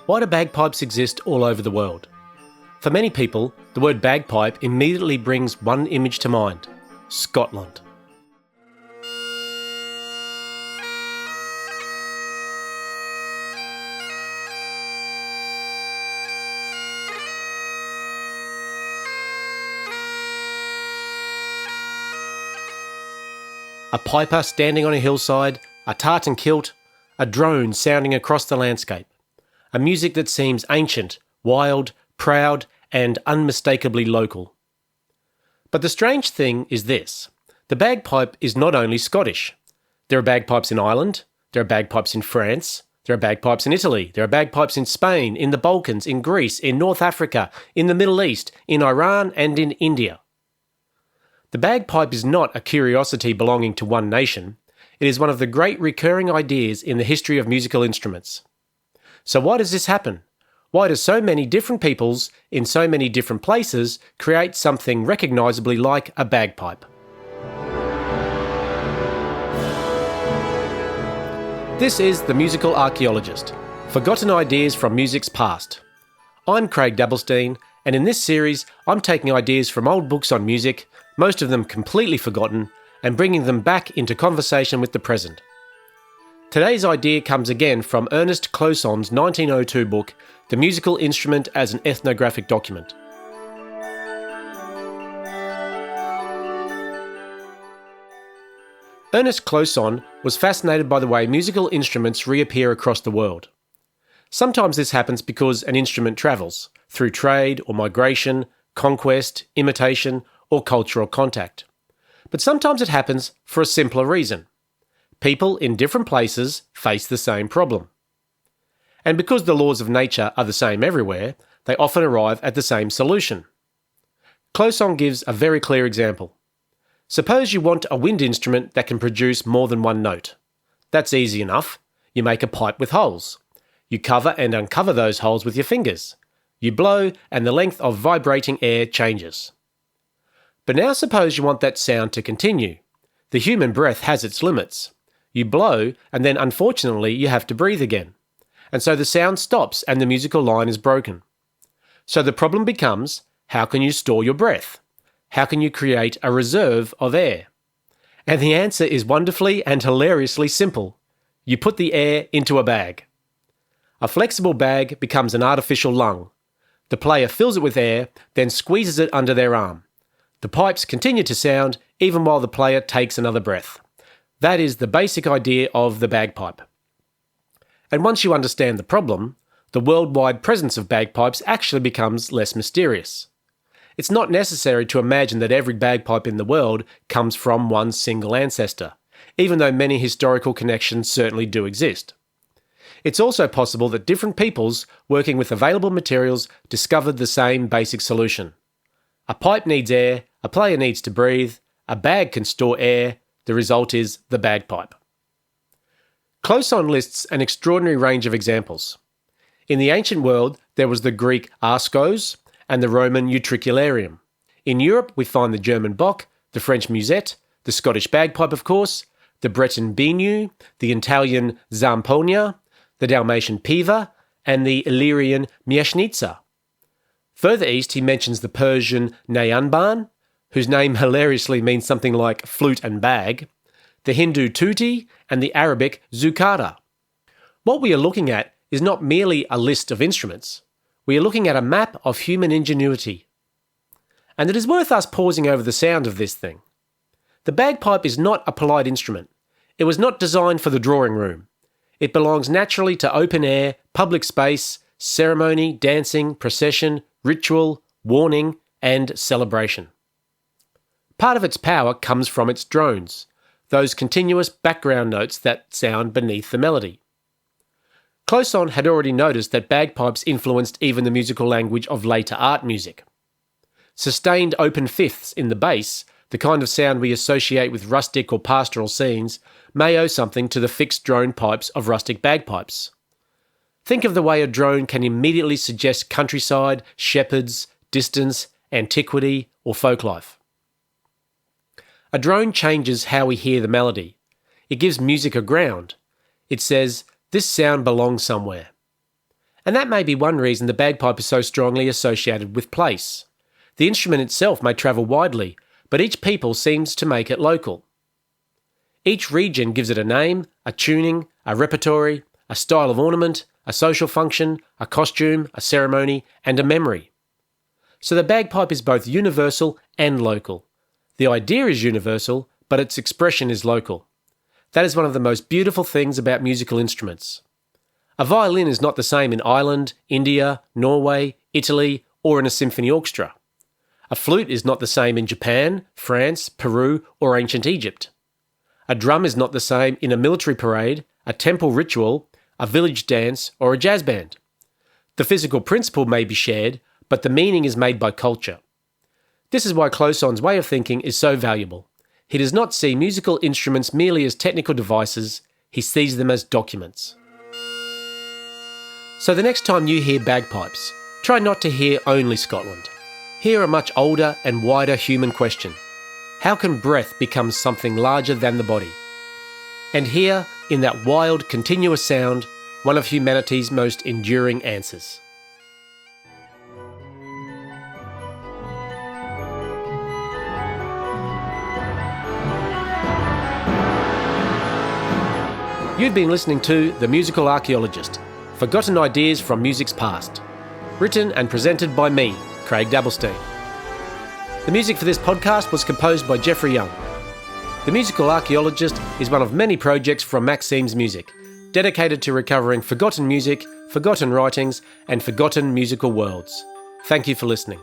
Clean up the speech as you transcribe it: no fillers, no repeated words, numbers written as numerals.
Why do bagpipes exist all over the world? For many people, the word bagpipe immediately brings one image to mind: Scotland. A piper standing on a hillside, a tartan kilt, a drone sounding across the landscape. A music that seems ancient, wild, proud, and unmistakably local. But the strange thing is this: the bagpipe is not only Scottish. There are bagpipes in Ireland, there are bagpipes in France, there are bagpipes in Italy, there are bagpipes in Spain, in the Balkans, in Greece, in North Africa, in the Middle East, in Iran, and in India. The bagpipe is not a curiosity belonging to one nation. It is one of the great recurring ideas in the history of musical instruments. So why does this happen? Why do so many different peoples in so many different places create something recognisably like a bagpipe? This is The Musical Archaeologist, forgotten ideas from music's past. I'm Craig Dabelstein, and in this series I'm taking ideas from old books on music, most of them completely forgotten, and bringing them back into conversation with the present. Today's idea comes again from Ernest Closson's 1902 book, The Musical Instrument as an Ethnographic Document. Ernest Closson was fascinated by the way musical instruments reappear across the world. Sometimes this happens because an instrument travels, through trade or migration, conquest, imitation, or cultural contact. But sometimes it happens for a simpler reason. People in different places face the same problem. And because the laws of nature are the same everywhere, they often arrive at the same solution. Closson gives a very clear example. Suppose you want a wind instrument that can produce more than one note. That's easy enough. You make a pipe with holes. You cover and uncover those holes with your fingers. You blow, and the length of vibrating air changes. But now suppose you want that sound to continue. The human breath has its limits. You blow, and then unfortunately you have to breathe again. And so the sound stops and the musical line is broken. So the problem becomes, how can you store your breath? How can you create a reserve of air? And the answer is wonderfully and hilariously simple. You put the air into a bag. A flexible bag becomes an artificial lung. The player fills it with air, then squeezes it under their arm. The pipes continue to sound even while the player takes another breath. That is the basic idea of the bagpipe. And once you understand the problem, the worldwide presence of bagpipes actually becomes less mysterious. It's not necessary to imagine that every bagpipe in the world comes from one single ancestor, even though many historical connections certainly do exist. It's also possible that different peoples, working with available materials, discovered the same basic solution. A pipe needs air, a player needs to breathe, a bag can store air, the result is the bagpipe. Closson lists an extraordinary range of examples. In the ancient world, there was the Greek arskos and the Roman utricularium. In Europe, we find the German bock, the French musette, the Scottish bagpipe, of course, the Breton biniou, the Italian zamponia, the Dalmatian piva, and the Illyrian mieshnitsa. Further east, he mentions the Persian nayanban, whose name hilariously means something like flute and bag, the Hindu tutti, and the Arabic zucata. What we are looking at is not merely a list of instruments. We are looking at a map of human ingenuity. And it is worth us pausing over the sound of this thing. The bagpipe is not a polite instrument. It was not designed for the drawing room. It belongs naturally to open air, public space, ceremony, dancing, procession, ritual, warning, and celebration. Part of its power comes from its drones, those continuous background notes that sound beneath the melody. Closson had already noticed that bagpipes influenced even the musical language of later art music. Sustained open fifths in the bass, the kind of sound we associate with rustic or pastoral scenes, may owe something to the fixed drone pipes of rustic bagpipes. Think of the way a drone can immediately suggest countryside, shepherds, distance, antiquity, or folklife. A drone changes how we hear the melody. It gives music a ground. It says, this sound belongs somewhere. And that may be one reason the bagpipe is so strongly associated with place. The instrument itself may travel widely, but each people seems to make it local. Each region gives it a name, a tuning, a repertory, a style of ornament, a social function, a costume, a ceremony, and a memory. So the bagpipe is both universal and local. The idea is universal, but its expression is local. That is one of the most beautiful things about musical instruments. A violin is not the same in Ireland, India, Norway, Italy, or in a symphony orchestra. A flute is not the same in Japan, France, Peru, or ancient Egypt. A drum is not the same in a military parade, a temple ritual, a village dance, or a jazz band. The physical principle may be shared, but the meaning is made by culture. This is why Closson's way of thinking is so valuable. He does not see musical instruments merely as technical devices, he sees them as documents. So the next time you hear bagpipes, try not to hear only Scotland. Hear a much older and wider human question. How can breath become something larger than the body? And hear, in that wild, continuous sound, one of humanity's most enduring answers. You've been listening to The Musical Archaeologist, Forgotten Ideas from Music's Past. Written and presented by me, Craig Dabelstein. The music for this podcast was composed by Jeffrey Young. The Musical Archaeologist is one of many projects from Maxime's Music, dedicated to recovering forgotten music, forgotten writings, and forgotten musical worlds. Thank you for listening.